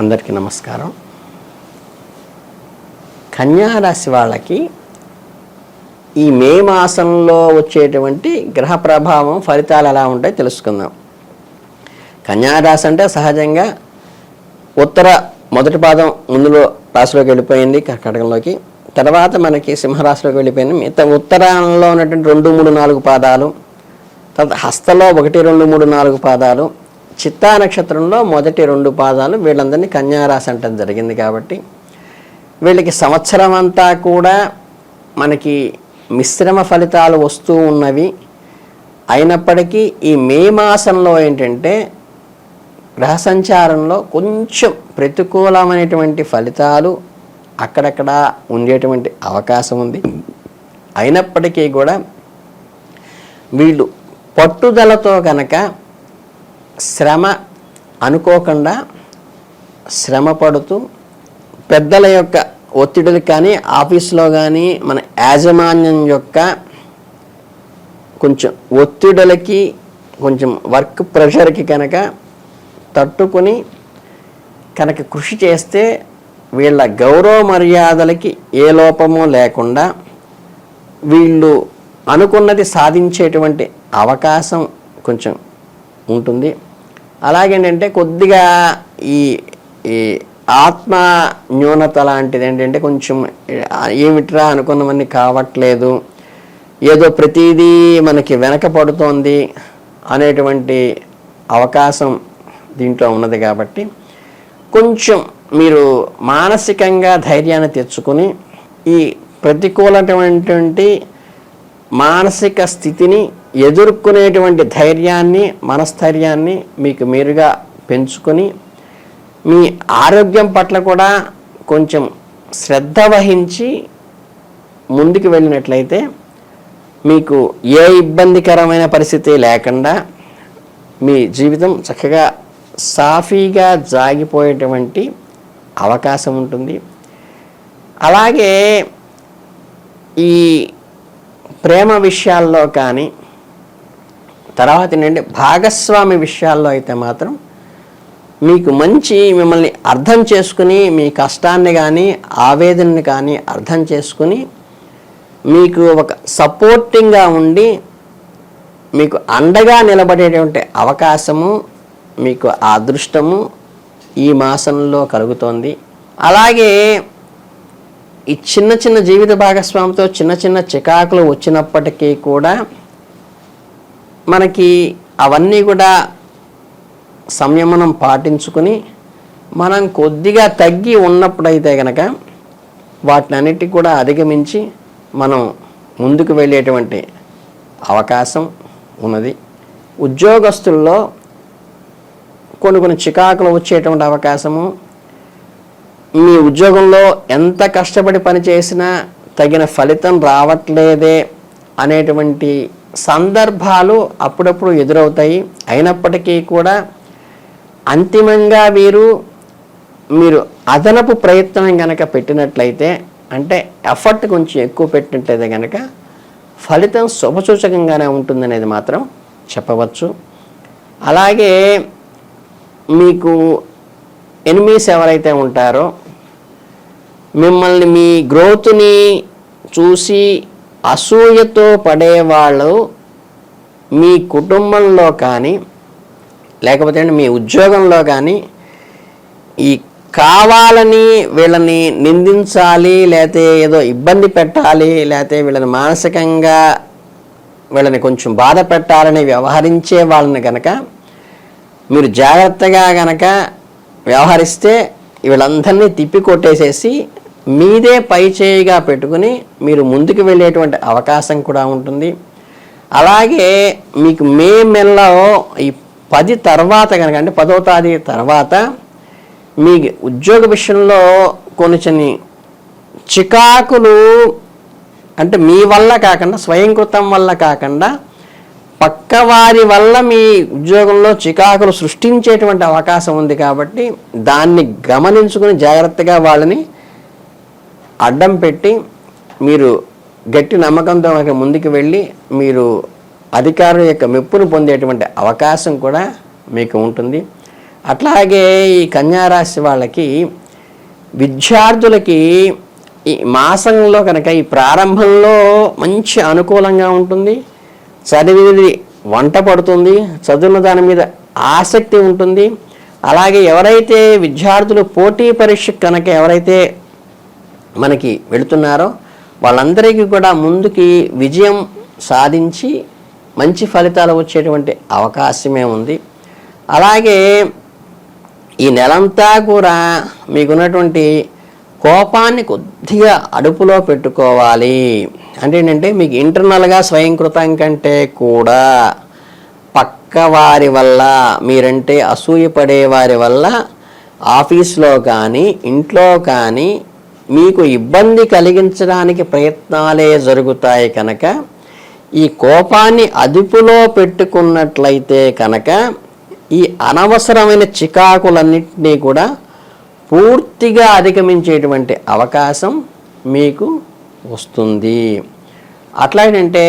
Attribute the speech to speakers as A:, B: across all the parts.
A: అందరికీ నమస్కారం. కన్యా రాశి వాళ్ళకి ఈ మే మాసంలో వచ్చేటువంటి గ్రహ ప్రభావం ఫలితాలు ఎలా ఉంటాయో తెలుసుకుందాం. కన్యా రాశి అంటే సహజంగా ఉత్తర మొదటి పాదం ముందులో రాశిలోకి వెళ్ళిపోయింది, కర్కాటకంలోకి. తర్వాత మనకి సింహరాశిలోకి వెళ్ళిపోయింది. మిగతా ఉత్తరాంలో ఉన్నటువంటి 2, 3, 4 పాదాలు, తర్వాత హస్తలో 1, 2, 3, 4 పాదాలు, చిత్తా నక్షత్రంలో మొదటి 2 పాదాలు, వీళ్ళందరినీ కన్యారాశి అంటం జరిగింది. కాబట్టి వీళ్ళకి సంవత్సరం అంతా కూడా మనకి మిశ్రమ ఫలితాలు వస్తూ ఉన్నవి. అయినప్పటికీ ఈ మే మాసంలో ఏంటంటే గ్రహ సంచారంలో కొంచెం ప్రతికూలమైనటువంటి ఫలితాలు అక్కడక్కడ ఉండేటువంటి అవకాశం ఉంది. అయినప్పటికీ కూడా వీళ్ళు పట్టుదలతో కనుక శ్రమ అనుకోకుండా శ్రమ పడుతూ పెద్దల యొక్క ఒత్తిడులు కానీ, ఆఫీస్లో కానీ మన యాజమాన్యం యొక్క కొంచెం ఒత్తిడులకి, కొంచెం వర్క్ ప్రెషర్కి కనుక తట్టుకుని కనుక కృషి చేస్తే వీళ్ళ గౌరవ మర్యాదలకి ఏ లోపము లేకుండా వీళ్ళు అనుకున్నది సాధించేటువంటి అవకాశం కొంచెం ఉంటుంది. అలాగేంటంటే కొద్దిగా ఈ ఆత్మ న్యూనత లాంటిది ఏంటంటే కొంచెం ఏమిట్రా అనుకున్నవన్నీ కావట్లేదు, ఏదో ప్రతిదీ మనకి వెనక పడుతోంది అనేటువంటి అవకాశం దీంట్లో ఉన్నది. కాబట్టి కొంచెం మీరు మానసికంగా ధైర్యాన్ని తెచ్చుకొని ఈ ప్రతికూలమైనటువంటి మానసిక స్థితిని ఎదుర్కొనేటువంటి ధైర్యాన్ని, మనస్థైర్యాన్ని మీకు మీరుగా పెంచుకొని మీ ఆరోగ్యం పట్ల కూడా కొంచెం శ్రద్ధ వహించి ముందుకు వెళ్ళినట్లయితే మీకు ఏ ఇబ్బందికరమైన పరిస్థితి లేకుండా మీ జీవితం చక్కగా సాఫీగా జాగిపోయేటువంటి అవకాశం ఉంటుంది. అలాగే ఈ ప్రేమ విషయాల్లో కానీ, తర్వాత ఏంటంటే భాగస్వామి విషయాల్లో అయితే మాత్రం మీకు మంచి మిమ్మల్ని అర్థం చేసుకుని, మీ కష్టాన్ని కానీ ఆవేదనని కానీ అర్థం చేసుకుని మీకు ఒక సపోర్టింగ్గా ఉండి మీకు అండగా నిలబడేటువంటి అవకాశము, మీకు ఆ అదృష్టము ఈ మాసంలో కలుగుతోంది. అలాగే ఈ చిన్న చిన్న జీవిత భాగస్వామితో చిన్న చిన్న చికాకులు వచ్చినప్పటికీ కూడా మనకి అవన్నీ కూడా సంయమనం పాటించుకుని మనం కొద్దిగా తగ్గి ఉన్నప్పుడైతే కనుక వాటినన్నిటి కూడా అధిగమించి మనం ముందుకు వెళ్ళేటువంటి అవకాశం ఉన్నది. ఉద్యోగస్తుల్లో కొన్ని చికాకులు వచ్చేటువంటి అవకాశము, మీ ఉద్యోగంలో ఎంత కష్టపడి పనిచేసినా తగిన ఫలితం రావట్లేదే అనేటువంటి సందర్భాలు అప్పుడప్పుడు ఎదురవుతాయి. అయినప్పటికీ కూడా అంతిమంగా మీరు అదనపు ప్రయత్నం కనుక పెట్టినట్లయితే, అంటే ఎఫర్ట్ కొంచెం ఎక్కువ పెట్టినట్లయితే కనుక ఫలితం శుభసూచకంగానే ఉంటుందనేది మాత్రం చెప్పవచ్చు. అలాగే మీకు ఎనిమీస్ ఎవరైతే ఉంటారో, మిమ్మల్ని మీ గ్రోత్ని చూసి అసూయతో పడేవాళ్ళు మీ కుటుంబంలో కానీ, లేకపోతే మీ ఉద్యోగంలో కానీ ఈ కావాలని వీళ్ళని నిందించాలి, లేకపోతే ఏదో ఇబ్బంది పెట్టాలి, లేకపోతే వీళ్ళని మానసికంగా వీళ్ళని కొంచెం బాధ పెట్టాలని వ్యవహరించే వాళ్ళని కనుక మీరు జాగ్రత్తగా కనుక వ్యవహరిస్తే వీళ్ళందరినీ తిప్పికొట్టేసేసి మీదే పై చేయిగా పెట్టుకుని మీరు ముందుకు వెళ్ళేటువంటి అవకాశం కూడా ఉంటుంది. అలాగే మీకు మే నెలలో ఈ 10 తర్వాత కనుక, అంటే 10వ తారీఖు తర్వాత మీ ఉద్యోగ విషయంలో కొన్ని చికాకులు, అంటే మీ వల్ల కాకుండా, స్వయంకృతం వల్ల కాకుండా పక్కవారి వల్ల మీ ఉద్యోగంలో చికాకులు సృష్టించేటువంటి అవకాశం ఉంది. కాబట్టి దాన్ని గమనించుకుని జాగ్రత్తగా వాళ్ళని అడ్డం పెట్టి మీరు గట్టి నమ్మకంతో ముందుకు వెళ్ళి మీరు అధికారుల యొక్క మెప్పును పొందేటువంటి అవకాశం కూడా మీకు ఉంటుంది. అట్లాగే ఈ కన్యారాశి వాళ్ళకి విద్యార్థులకి ఈ మాసంలో కనుక ఈ ప్రారంభంలో మంచి అనుకూలంగా ఉంటుంది, చదివేది వంట పడుతుంది, చదువుల దాని మీద ఆసక్తి ఉంటుంది. అలాగే ఎవరైతే విద్యార్థులు పోటీ పరీక్ష కనుక ఎవరైతే మనకి వెళుతున్నారో వాళ్ళందరికీ కూడా ముందుకి విజయం సాధించి మంచి ఫలితాలు వచ్చేటువంటి అవకాశమే ఉంది. అలాగే ఈ నెలంతా కూడా మీకున్నటువంటి కోపాన్ని కొద్దిగా అదుపులో పెట్టుకోవాలి. అంటే ఏంటంటే మీకు ఇంటర్నల్గా స్వయంకృతం కంటే కూడా పక్క వారి వల్ల, మీరంటే అసూయపడే వారి వల్ల ఆఫీస్లో కానీ ఇంట్లో కానీ మీకు ఇబ్బంది కలిగించడానికి ప్రయత్నాలే జరుగుతాయి. కనుక ఈ కోపాన్ని అదుపులో పెట్టుకున్నట్లయితే కనుక ఈ అనవసరమైన చికాకులన్నింటినీ కూడా పూర్తిగా అధిగమించేటువంటి అవకాశం మీకు వస్తుంది. అట్లాగంటే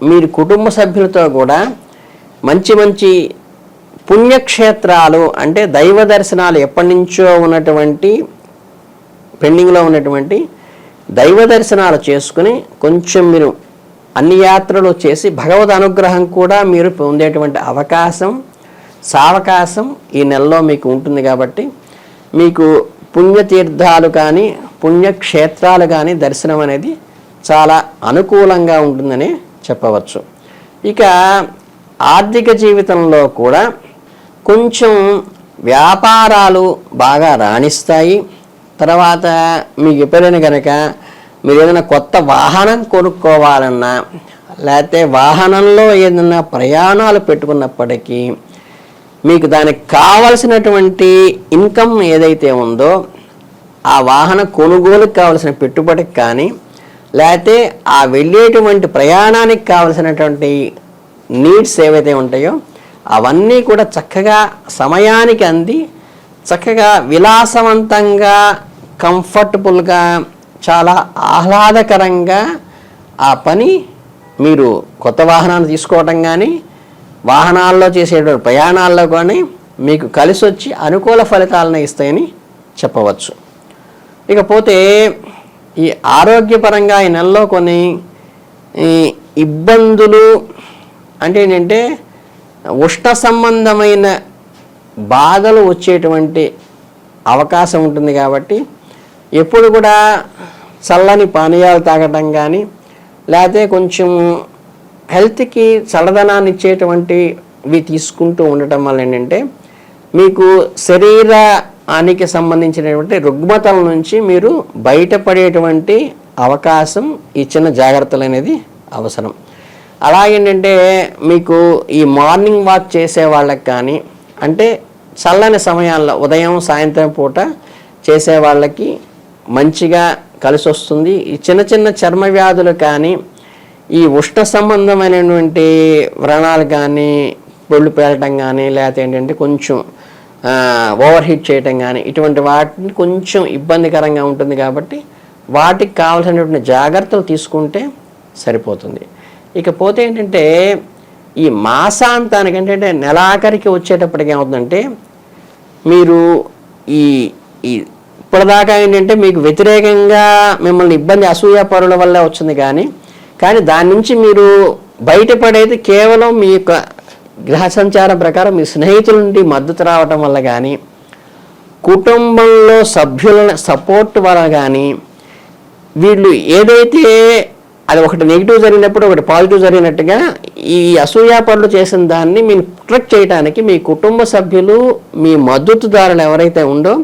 A: మీరు కుటుంబ సభ్యులతో కూడా మంచి మంచి పుణ్యక్షేత్రాలు అంటే దైవ దర్శనాలు ఎప్పటి నుంచో ఉన్నటువంటి పెండింగ్లో ఉన్నటువంటి దైవ దర్శనాలు చేసుకుని కొంచెం మీరు అన్ని యాత్రలు చేసి భగవద్ అనుగ్రహం కూడా మీరు పొందేటువంటి సావకాశం ఈ నెలలో మీకు ఉంటుంది. కాబట్టి మీకు పుణ్యతీర్థాలు కానీ పుణ్యక్షేత్రాలు కానీ దర్శనం అనేది చాలా అనుకూలంగా ఉంటుందని చెప్పవచ్చు. ఇక ఆర్థిక జీవితంలో కూడా కొంచెం వ్యాపారాలు బాగా రాణిస్తాయి. తర్వాత మీకు ఎప్పుడైనా కనుక మీరు ఏదైనా కొత్త వాహనం కొనుక్కోవాలన్నా లేకపోతే వాహనంలో ఏదైనా ప్రయాణాలు పెట్టుకున్నప్పటికీ మీకు దానికి కావలసినటువంటి ఇన్కమ్ ఏదైతే ఉందో ఆ వాహన కొనుగోలుకి కావలసిన పెట్టుబడికి కానీ లేకపోతే ఆ వెళ్ళేటువంటి ప్రయాణానికి కావలసినటువంటి నీడ్స్ ఏవైతే ఉంటాయో అవన్నీ కూడా చక్కగా సమయానికి అంది చక్కగా విలాసవంతంగా కంఫర్టబుల్గా చాలా ఆహ్లాదకరంగా ఆ పని మీరు కొత్త వాహనాలు తీసుకోవటం కానీ వాహనాల్లో చేసేటువంటి ప్రయాణాల్లో కానీ మీకు కలిసి వచ్చి అనుకూల ఫలితాలను ఇస్తాయని చెప్పవచ్చు. ఇకపోతే ఈ ఆరోగ్యపరంగా ఈ నెలలో కొన్ని ఇబ్బందులు అంటే ఏంటంటే ఉష్ణ సంబంధమైన బాధలు వచ్చేటువంటి అవకాశం ఉంటుంది. కాబట్టి ఎప్పుడు కూడా చల్లని పానీయాలు తాగటం కానీ లేకపోతే కొంచెం హెల్త్కి చల్లదనాన్ని ఇచ్చేటువంటివి తీసుకుంటూ ఉండటం వల్ల ఏంటంటే మీకు శరీరానికి సంబంధించినటువంటి రుగ్మతల నుంచి మీరు బయటపడేటువంటి అవకాశం ఈ చిన్న జాగ్రత్తలు అనేది అవసరం. అలాగేంటంటే మీకు ఈ మార్నింగ్ వాక్ చేసే వాళ్ళకి కానీ అంటే చల్లని సమయాల్లో ఉదయం సాయంత్రం పూట చేసే వాళ్ళకి మంచిగా కలిసి వస్తుంది. ఈ చిన్న చిన్న చర్మ వ్యాధులు కానీ ఈ ఉష్ణ సంబంధమైనటువంటి వ్రణాలు కానీ పొళ్ళు పేలటం కానీ లేకపోతే ఏంటంటే కొంచెం ఓవర్ హీట్ చేయటం కానీ ఇటువంటి వాటిని కొంచెం ఇబ్బందికరంగా ఉంటుంది. కాబట్టి వాటికి కావాల్సినటువంటి జాగ్రత్తలు తీసుకుంటే సరిపోతుంది. ఇకపోతే ఏంటంటే ఈ మాసాంతానికి అంటే నెలాఖరికి వచ్చేటప్పటికి ఏమవుతుందంటే మీరు ఈ ఇప్పటిదాకా ఏంటంటే మీకు వ్యతిరేకంగా మిమ్మల్ని ఇబ్బంది అసూయాపరుల వల్ల వచ్చింది కానీ దాని నుంచి మీరు బయటపడేది కేవలం మీ యొక్క గ్రహ సంచారం ప్రకారం మీ స్నేహితుల నుండి మద్దతు రావటం వల్ల కానీ కుటుంబంలో సభ్యుల సపోర్ట్ వల్ల కానీ వీళ్ళు ఏదైతే అది ఒకటి నెగిటివ్ జరిగినప్పుడు ఒకటి పాజిటివ్ జరిగినట్టుగా ఈ అసూయాపరులు చేసిన దాన్ని మీరు ప్రొటెక్ట్ చేయడానికి మీ కుటుంబ సభ్యులు మీ మద్దతుదారులు ఎవరైతే ఉందో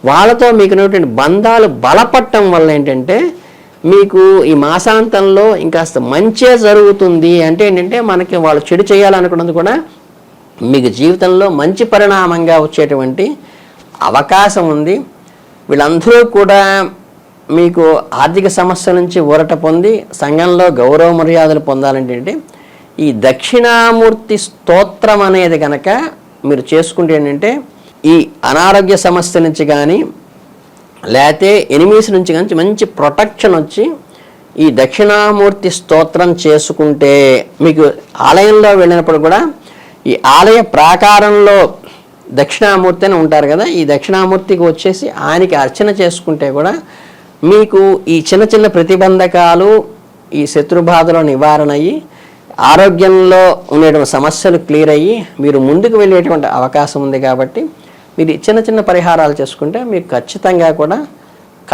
A: వాళ్ళతో మీకు ఉన్నటువంటి బంధాలు బలపడటం వల్ల ఏంటంటే మీకు ఈ మాసాంతంలో ఇంకాస్త మంచే జరుగుతుంది. అంటే ఏంటంటే మనకి వాళ్ళు చెడు చేయాలనుకున్నది కూడా మీకు జీవితంలో మంచి పరిణామంగా వచ్చేటువంటి అవకాశం ఉంది. వీళ్ళందరూ కూడా మీకు ఆర్థిక సమస్యల నుంచి ఊరట పొంది సంఘంలో గౌరవ మర్యాదలు పొందాలంటే ఈ దక్షిణామూర్తి స్తోత్రం అనేది కనుక మీరు చేసుకుంటే ఏంటంటే ఈ అనారోగ్య సమస్య నుంచి కానీ లేకపోతే ఎనిమీస్ నుంచి కానీ మంచి ప్రొటెక్షన్ వచ్చి ఈ దక్షిణామూర్తి స్తోత్రం చేసుకుంటే మీకు ఆలయంలో వెళ్ళినప్పుడు కూడా ఈ ఆలయ ప్రాకారంలో దక్షిణామూర్తి అని ఉంటారు కదా, ఈ దక్షిణామూర్తికి వచ్చేసి ఆయనకి అర్చన చేసుకుంటే కూడా మీకు ఈ చిన్న చిన్న ప్రతిబంధకాలు, ఈ శత్రుబాధలో నివారణ అయ్యి ఆరోగ్యంలో ఉండేటువంటి సమస్యలు క్లియర్ అయ్యి మీరు ముందుకు వెళ్ళేటువంటి అవకాశం ఉంది. కాబట్టి మీరు చిన్న చిన్న పరిహారాలు చేసుకుంటే మీకు ఖచ్చితంగా కూడా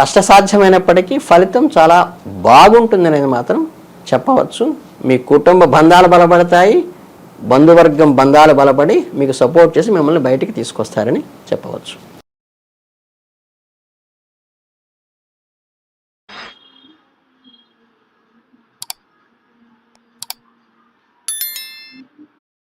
A: కష్టసాధ్యమైనప్పటికీ ఫలితం చాలా బాగుంటుందనేది మాత్రం చెప్పవచ్చు. మీ కుటుంబ బంధాలు బలపడతాయి, బంధువర్గం బంధాలు బలపడి మీకు సపోర్ట్ చేసి మిమ్మల్ని బయటికి తీసుకొస్తారని చెప్పవచ్చు.